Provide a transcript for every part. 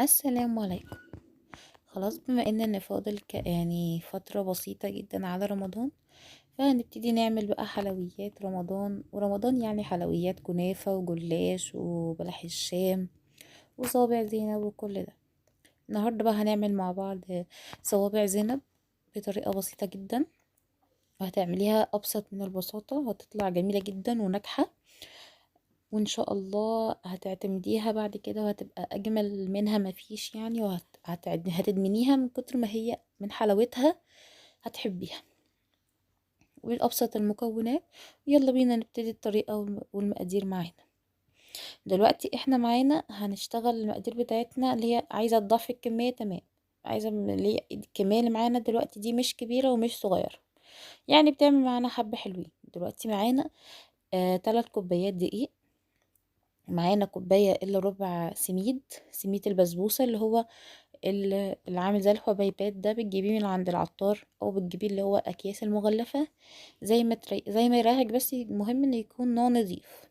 السلام عليكم. خلاص بما ان فاضل يعني فترة بسيطة جدا على رمضان، فهنبتدي نعمل بقى حلويات رمضان. ورمضان يعني حلويات كنافة وجلاش وبلح الشام وصوابع زينب وكل ده. النهاردة بقى هنعمل مع بعض صوابع زينب بطريقة بسيطة جدا، وهتعمليها أبسط من البساطة وهتطلع جميلة جدا وناجحة، وان شاء الله هتعتمديها بعد كده وهتبقى اجمل منها مفيش يعني، هتدمنيها من كتر ما هي من حلاوتها هتحبيها. وبأبسط المكونات. يلا بينا نبتدي الطريقة والمقادير معانا. دلوقتي احنا معانا هنشتغل المقادير بتاعتنا اللي هي عايزة تضاف الكمية، تمام. عايزة اللي هي الكمية اللي معانا دلوقتي دي مش كبيرة ومش صغيرة، يعني بتعمل معانا حبة حلوين. دلوقتي معانا 3 كوبايات دقيق، معانا كوباية الا ربع سميد البسبوسة اللي هو اللي عامل زي الحبيبات ده، بتجيبيه من عند العطار او بتجيبيه اللي هو اكياس المغلفة، زي ما يريحك، بس المهم انه يكون نوع نظيف،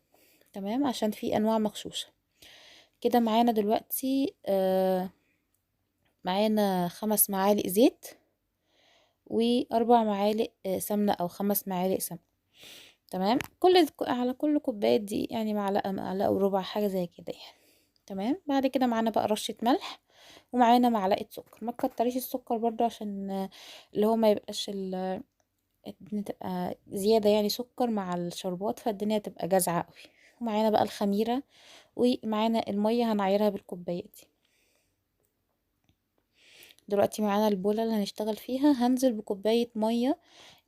تمام، عشان في انواع مغشوشة كده. معانا دلوقتي معانا 5 معالق زيت واربع معالق سمنة او 5 معالق سمنة، تمام. على كل كوباية دي يعني معلقة وربع، حاجة زي كده يعني، تمام. بعد كده معانا بقى رشة ملح، ومعانا معلقة سكر. ما تكتريش السكر برضو عشان اللي هو ما يبقاش الدنيا تبقى زيادة يعني سكر مع الشربات، فالدنيا تبقى جازعة قوي. ومعانا بقى الخميرة، ومعانا المية هنعيرها بالكوباية دي. دلوقتي معانا البولة اللي هنشتغل فيها، هنزل بكوباية مية،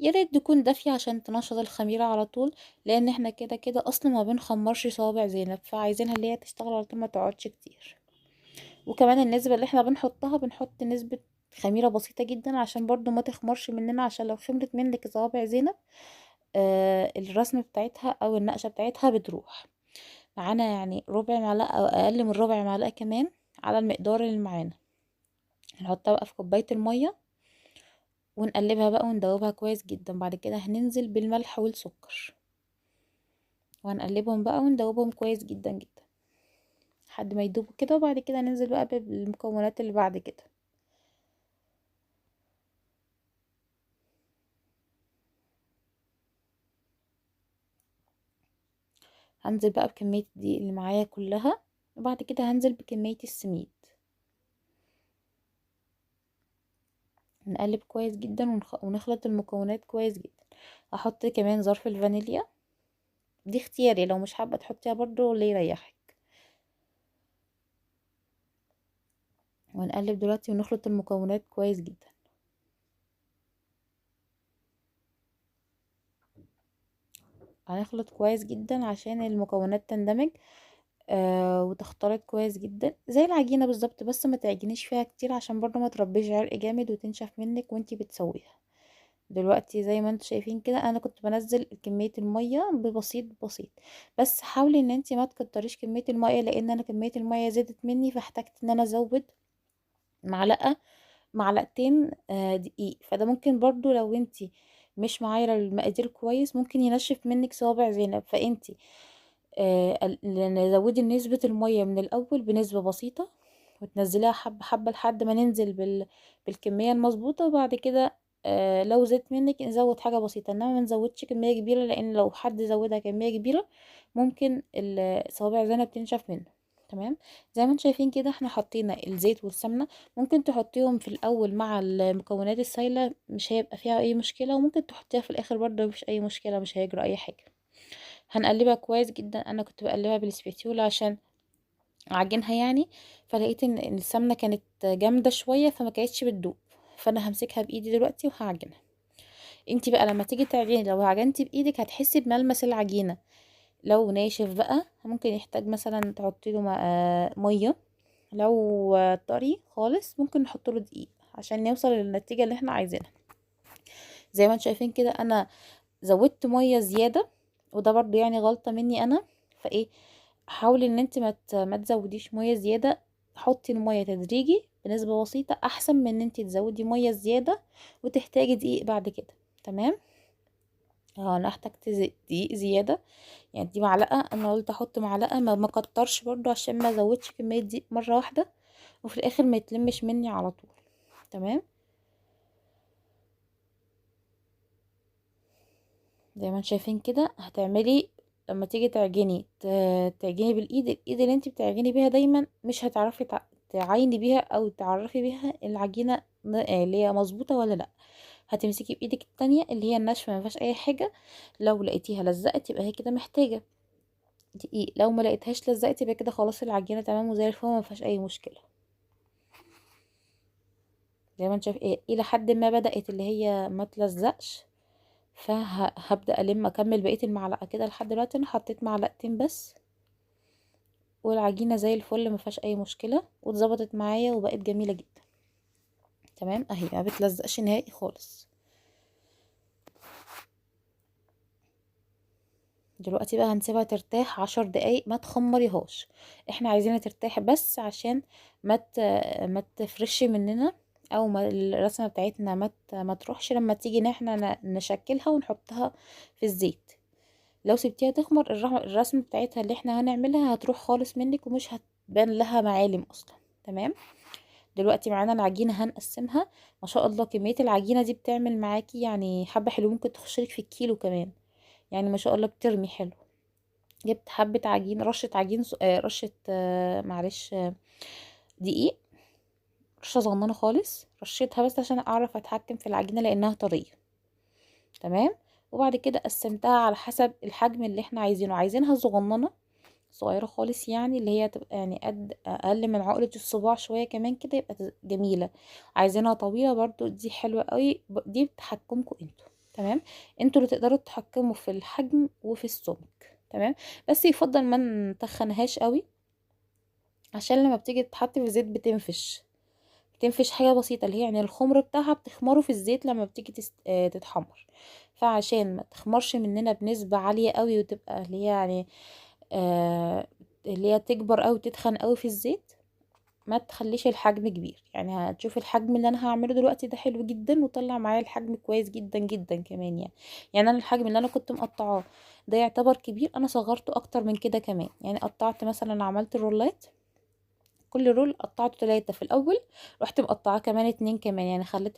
يا ريت تكون دافية عشان تنشط الخميرة على طول، لان احنا كده كده اصلا ما بنخمرش صوابع زينب، فعايزينها اللي هي تشتغل على طول ما تقعدش كتير. وكمان النسبة اللي احنا بنحطها بنحط نسبة خميرة بسيطة جدا عشان برضو ما تخمرش مننا، عشان لو خمرت منك صوابع زينب الرسمة بتاعتها او النقشة بتاعتها بتروح. معانا يعني ربع معلقة او اقل من ربع معلقة كمان على المقدار اللي معانا. هنحطها بقى في كوباية المية ونقلبها بقى وندوبها كويس جدا. بعد كده هننزل بالملح والسكر وهنقلبهم بقى وندوبهم كويس جدا جدا لحد ما يدوبوا كده. وبعد كده ننزل بقى بالمكونات اللي بعد كده. هنزل بقى بكمية الدقيق اللي معايا كلها، وبعد كده هنزل بكمية السميد. نقلب كويس جدا ونخلط المكونات كويس جدا. احط كمان ظرف الفانيليا، دي اختياري، لو مش حابة تحطيها برضو اللي يريحك. ونقلب دلوقتي ونخلط المكونات كويس جدا. هنخلط كويس جدا عشان المكونات تندمج وتختلط كويس جدا زي العجينة بالظبط، بس ما تعجنيش فيها كتير عشان برضو ما تربيش عرق جامد وتنشف منك وانتي بتسويها. دلوقتي زي ما انتوا شايفين كده انا كنت بنزل كمية المية ببسيط بسيط، بس حاولي ان انتي ما تكتريش كمية المية، لان انا كمية المية زادت مني فاحتجت ان انا ازود معلقة معلقتين دقيق. فده ممكن برضو لو انتي مش معايرة المقادير كويس ممكن ينشف منك صوابع زينب. فانتي نزودي نسبة المية من الأول بنسبة بسيطة، وتنزليها حبة حبة لحد ما ننزل بالكمية المظبوطة. وبعد كده لو زدت منك نزود حاجة بسيطة، انما ما نزودش كمية كبيرة، لان لو حد زودها كمية كبيرة ممكن الصوابع زينب تنشف منه، تمام. زي ما انتم شايفين كده احنا حطينا الزيت والسمنة، ممكن تحطيهم في الاول مع المكونات السايلة مش هيبقى فيها اي مشكلة، وممكن تحطيها في الاخر برضه مفيش اي مشكلة، مش هيجرى اي حاجة. هنقلبها كويس جدا. انا كنت بقلبها بالسباتيولا عشان اعجنها يعني، فلقيت ان السمنه كانت جامده شويه فما كانتش بتدوب، فانا همسكها بايدي دلوقتي وهعجنها. انتي بقى لما تيجي تعجني لو عجنتي بايدك هتحسي بملمس العجينه. لو ناشف بقى ممكن يحتاج مثلا تحطي له ميه. لو طري خالص ممكن نحط له دقيق عشان نوصل للنتيجه اللي احنا عايزينها. زي ما انتم شايفين كده انا زودت ميه زياده، وده برضو يعني غلطه مني انا. فايه، حاولي ان انت ما تزوديش ميه زياده، حطي الميه تدريجي بنسبه بسيطه احسن من ان انت تزودي ميه زياده وتحتاجي دقيق بعد كده، تمام. انا احتجت دقيق زياده، يعني دي معلقه، انا قلت احط معلقه، ما كترش برضو عشان ما ازودش كميه دقيق مره واحده. وفي الاخر ما يتلمش مني على طول. تمام. زي ما انتم شايفين كده هتعملي لما تيجي تعجني تعجني بالايد، الايد اللي انت بتعجني بيها دايما مش هتعرفي تعايني بيها او تعرفي بيها العجينه اللي هي مظبوطه ولا لا. هتمسكي بايدك التانية اللي هي الناشفه ما فيهاش اي حاجه، لو لقيتيها لزقت يبقى هي كده محتاجه دقيق، لو ما لقيتهاش لزقت يبقى كده خلاص العجينه تمام وزي الفل ما فيهاش اي مشكله. زي ما انت شايف ايه الى حد ما بدات اللي هي ما تلزقش، فهبدأ اكمل بقية المعلقة كده. لحد دلوقتي انا حطيت معلقتين بس، والعجينة زي الفل ما فيهاش اي مشكلة واتظبطت معايا وبقت جميلة جدا. تمام اهي ما بتلزقش نهائي خالص. دلوقتي بقى هنسيبها ترتاح 10 دقايق، ما تخمريهاش، احنا عايزينها ترتاح بس عشان ما تفرش مننا، او ما الرسمه بتاعتنا ما تروحش لما تيجي ان احنا نشكلها ونحطها في الزيت. لو سبتيها تخمر الرسمه بتاعتها اللي احنا هنعملها هتروح خالص منك ومش هتبان لها معالم اصلا. تمام. دلوقتي معانا العجينه هنقسمها. ما شاء الله كميه العجينه دي بتعمل معاكي يعني حبه حلو، ممكن تخشلك في الكيلو كمان، يعني ما شاء الله بترمي حلو. جبت حبة عجين، رشة عجين رشة معلش دقيق، رشة صغننة خالص، رشيتها بس عشان اعرف اتحكم في العجينة لانها طرية. تمام. وبعد كده قسمتها على حسب الحجم اللي احنا عايزينه، عايزينها صغننة صغيرة خالص يعني اللي هي تبقى يعني قد اقل من عقلة الصباع شوية كمان كده يبقى جميلة. عايزينها طويلة برضو دي حلوة قوي، دي بتحكمكم انتوا. تمام. انتوا اللي تقدروا تتحكموا في الحجم وفي السمك. تمام. بس يفضل ما نتخنهاش قوي عشان لما بتيجي تتحط في الزيت بتنفش حاجة بسيطة اللي هي يعني الخمر بتاعها بتخمره في الزيت لما بتيجي تتحمر. فعشان ما تخمرش مننا بنسبة عالية قوي وتبقى اللي هي يعني آه اللي هي تكبر قوي تتخن قوي في الزيت، ما تخليش الحجم كبير. يعني هتشوف الحجم اللي انا هعمله دلوقتي ده حلو جدا وطلع معايا الحجم كويس جدا جدا كمان يعني انا الحجم اللي انا كنت مقطعاه ده يعتبر كبير، انا صغرته اكتر من كده كمان. يعني قطعت مثلا عملت الرولات، كل رول قطعته 3 في الاول، رحت مقطعاه كمان 2 كمان، يعني خليت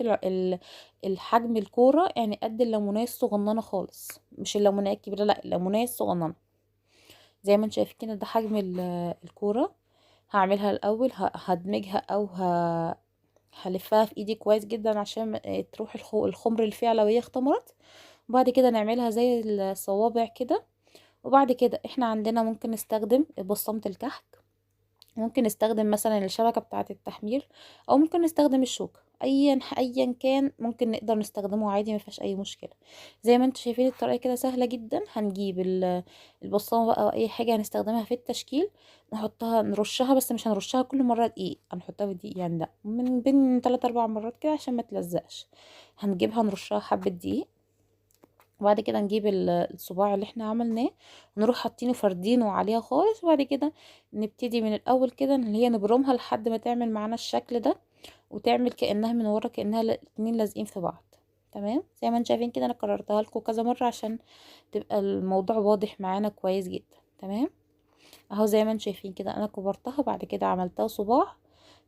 الحجم الكورة يعني قد الليمونية الصغننة خالص، مش الليمونية الكبيرة لا الليمونية الصغننة. زي ما انت شايفين كده ده حجم الكورة. هعملها الاول هدمجها او هلفها في ايدي كويس جدا عشان تروح الخمر اللي فيها لو هي اختمرت. وبعد كده نعملها زي الصوابع كده. وبعد كده احنا عندنا ممكن نستخدم بصمة الكحك، ممكن نستخدم مثلا الشبكة بتاعة التحمير، او ممكن نستخدم الشوكة، ايا كان ممكن نقدر نستخدمه عادي ما فيهاش اي مشكلة. زي ما انتم شايفين الطريقة كده سهلة جدا. هنجيب البصامة بقى او اي حاجة هنستخدمها في التشكيل، نحطها نرشها بس مش هنرشها كل مرة دقيق، هنحطها بدقيق يعني لا من بين 3 4 مرات كده عشان ما تلزقش. هنجيبها نرشها حبة دقيق، وبعد كده نجيب الصباع اللي احنا عملناه ونروح حاطينه فردينه عليها خالص، وبعد كده نبتدي من الاول كده اللي هي نبرمها لحد ما تعمل معانا الشكل ده، وتعمل كأنها من ورا كأنها الاتنين لازقين في بعض. تمام. زي ما انتم شايفين كده انا كررتها لكم كذا مرة عشان تبقى الموضوع واضح معانا كويس جدا. تمام. اهو زي ما انتم شايفين كده انا كبرتها، بعد كده عملتها صباع،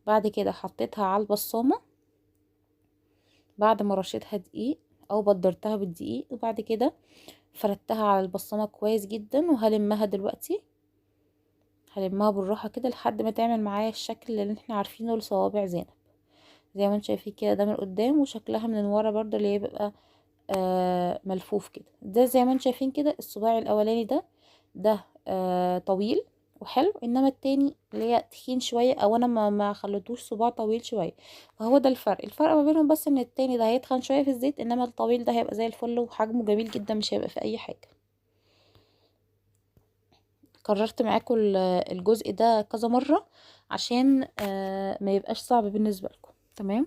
بعد كده حطيتها على البصامة بعد ما رشيتها دقيق او بدرتها بالدقيق، وبعد كده فردتها على البصمة كويس جدا. وهلمها دلوقتي، هلمها بالراحة كده لحد ما تعمل معايا الشكل اللي احنا عارفينه لصوابع زينب. زي ما انت شايفين كده ده من قدام، وشكلها من ورا برضو اللي يبقى ملفوف كده. ده زي ما انت شايفين كده الصباع الاولاني ده طويل وحلو، انما التاني اللي هي تخين شويه او انا ما خليتوش صباع طويل شويه. فهو ده الفرق ما بينهم، بس ان التاني ده هيتخن شويه في الزيت انما الطويل ده هيبقى زي الفل وحجمه جميل جدا مش هيبقى في اي حاجه. كررت معاكم الجزء ده كذا مرة عشان ما يبقاش صعب بالنسبة لكم. تمام.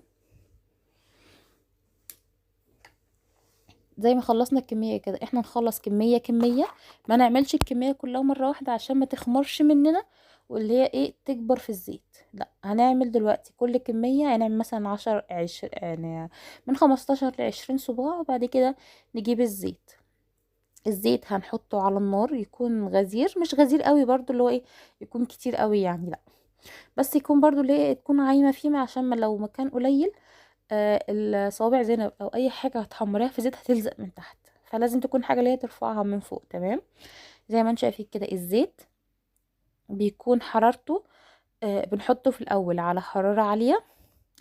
زي ما خلصنا الكمية كده احنا نخلص كمية كمية، ما نعملش الكمية كلها مرة واحدة عشان ما تخمرش مننا واللي هي ايه تكبر في الزيت. لا هنعمل دلوقتي كل كمية هنعمل مثلا 10 20 يعني من 15 ل20 صباع، وبعد كده نجيب الزيت هنحطه على النار يكون غزير، مش غزير قوي برضو اللي هو ايه يكون كتير قوي يعني لا. بس يكون برضو ليه تكون عايمة فيه عشان ما لو مكان قليل الصوابع زينب او اي حاجة هتحمريها في زيت هتلزق من تحت، فلازم تكون حاجة اللي هي ترفعها من فوق. تمام. زي ما انت شايفين كده الزيت بيكون حرارته بنحطه في الاول على حرارة عالية.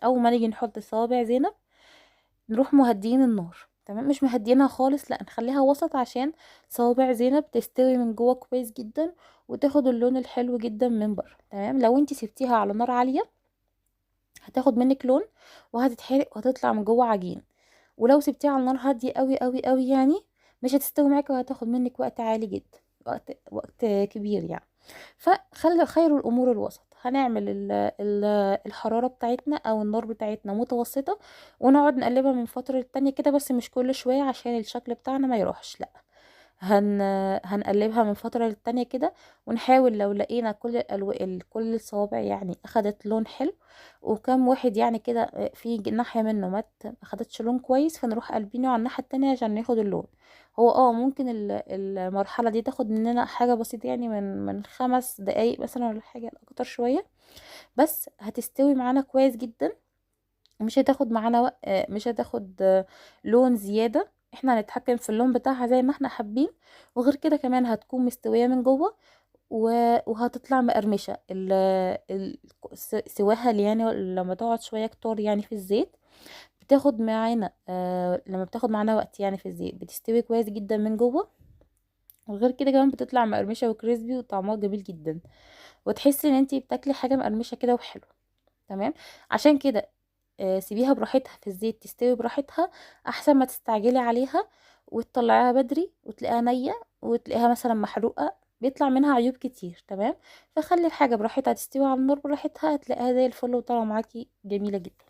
اول ما نيجي نحط صوابع زينب نروح مهديين النار. تمام، مش مهدينها خالص، لا نخليها وسط عشان صوابع زينب تستوي من جوه كويس جدا وتاخد اللون الحلو جدا من بره. تمام. لو انت سبتيها على نار عالية هتاخد منك لون وهتتحرق وهتطلع من جوه عجين. ولو سبتيها على نار هاديه قوي قوي قوي يعني مش هتستوي معاكي وهتاخد منك وقت عالي جدا، وقت كبير يعني. فخلي خير الامور الوسط. هنعمل ال الحراره بتاعتنا او النار بتاعتنا متوسطه، ونقعد نقلبها من فتره للتانية كده، بس مش كل شويه عشان الشكل بتاعنا ما يروحش، لا. هن هنقلبها من فترة للتانية كده، ونحاول لو لقينا كل الصوابع يعني اخدت لون حلو، وكم واحد يعني كده في ناحية منه ما اخدتش لون كويس، فنروح قلبينه على الناحية التانية عشان ناخد اللون. هو ممكن المرحلة دي تاخد مننا حاجة بسيطة يعني من 5 دقايق مثلا ولا حاجة اكتر شوية، بس هتستوي معانا كويس جدا. مش هتاخد معانا مش هتاخد لون زيادة. احنا هنتحكم في اللون بتاعها زي ما احنا حابين، وغير كده كمان هتكون مستوية من جوه وهتطلع مقرمشة ال... سواها اللي يعني لما تقعد شوية كتار يعني في الزيت بتاخد معانا لما بتاخد معانا وقت يعني في الزيت بتستوي كويس جدا من جوه، وغير كده كمان بتطلع مقرمشة وكريسبي وطعمها جميل جدا، وتحسي ان انتي بتاكلي حاجة مقرمشة كده وحلوة. تمام. عشان كده سيبيها براحتها في الزيت تستوي براحتها، احسن ما تستعجلي عليها وتطلعيها بدري وتلاقيها نية وتلاقيها مثلا محروقة، بيطلع منها عيوب كتير. تمام. فخلي الحاجة براحتها تستوي على النار براحتها، هتلاقيها زي الفل وطالعة معاكي جميلة جدا.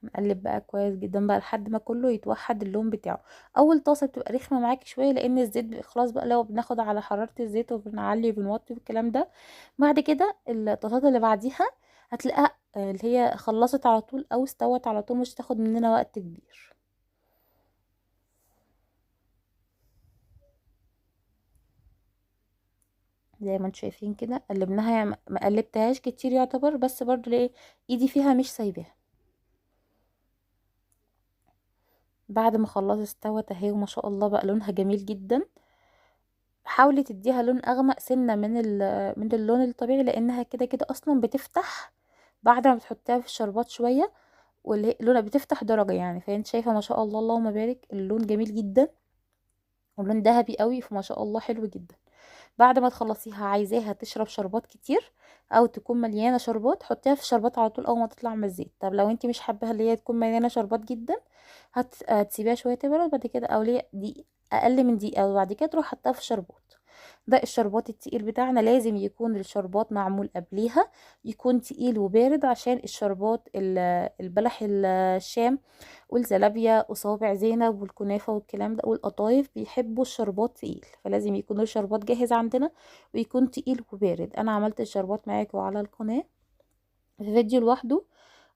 نقلب بقى كويس جدا بقى لحد ما كله يتوحد اللون بتاعه. اول طاسه بتبقى رخمه معاكي شويه لان الزيت خلاص بقى لو بناخد على حراره الزيت وبنعلي وبنوطي والكلام ده. بعد كده الطاسات اللي بعديها هتلاقيها اللي هي خلصت على طول او استوت على طول، مش تاخد مننا وقت كبير. زي ما انتم شايفين كده قلبناها يعني ما قلبتهاش كتير يعتبر، بس برضو ليه ايدي فيها مش سايباها. بعد ما خلصت استوت اهي وما شاء الله بقى لونها جميل جدا. حاولي تديها لون اغمق سنه من اللون الطبيعي، لانها كده كده اصلا بتفتح بعد ما بتحطيها في الشربات شويه، واللي لونها بتفتح درجه يعني. فانت شايفه ما شاء الله اللهم بارك اللون جميل جدا واللون ذهبي قوي، فما شاء الله حلو جدا. بعد ما تخلصيها عايزاها تشرب شربات كتير او تكون مليانه شربات، حطيها في الشربات على طول اول ما تطلع من الزيت. طب لو انت مش حابه اللي هي تكون مليانه شربات جدا هتسيبيها شويه تبرد بعد كده، او ليه دي اقل من دقيقه وبعد كده تروح حطها في الشربات. ده الشربات التقيل بتاعنا لازم يكون الشربات معمول قبليها، يكون تقيل وبارد عشان الشربات البلح الشام والزلابية وصوابع زينب والكنافة والكلام ده والقطايف بيحبوا الشربات تقيل، فلازم يكون الشربات جاهز عندنا ويكون تقيل وبارد. انا عملت الشربات معاكم على القناة في فيديو لوحده،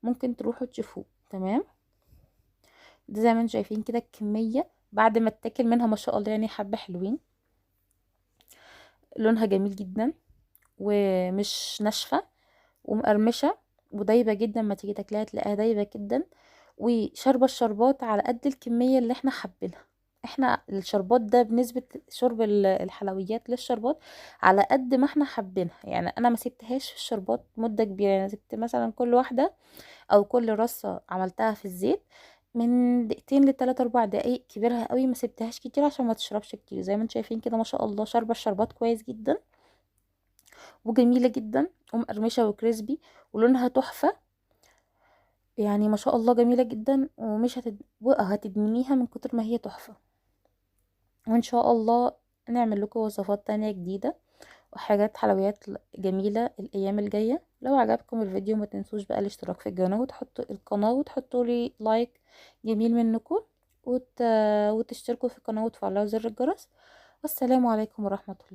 ممكن تروحوا تشوفوه. تمام. ده زي ما انتم شايفين كده الكمية بعد ما اتاكل منها ما شاء الله يعني حبة حلوين، لونها جميل جدا ومش ناشفة ومقرمشة ودايبة جدا، ما تيجي تاكلها تلاقيها دايبة جدا وشاربة الشربات على قد الكمية اللي احنا حابينها. احنا الشربات ده بنسبة شرب الحلويات للشربات على قد ما احنا حابينها يعني. انا ما سبتهاش في الشربات مدة كبيرة يعني، سبت مثلا كل واحدة او كل رصة عملتها في الزيت من دقيقتين ل3 4 دقايق كبيرها قوي، ما سبتهاش كتير عشان ما تشربش كتير. زي ما انتم شايفين كده ما شاء الله شاربة الشربات كويس جدا وجميلة جدا ومقرمشة وكريسبي ولونها تحفة يعني ما شاء الله جميلة جدا، ومش هتدمنيها من كتر ما هي تحفة. وان شاء الله نعمل لكم وصفات تانية جديدة وحاجات حلويات جميلة الايام الجاية. لو عجبكم الفيديو ما تنسوش بقى الاشتراك في القناة وتحطوا لي لايك جميل منكم، وتشتركوا في القناة وتفعلوا زر الجرس. والسلام عليكم ورحمة الله.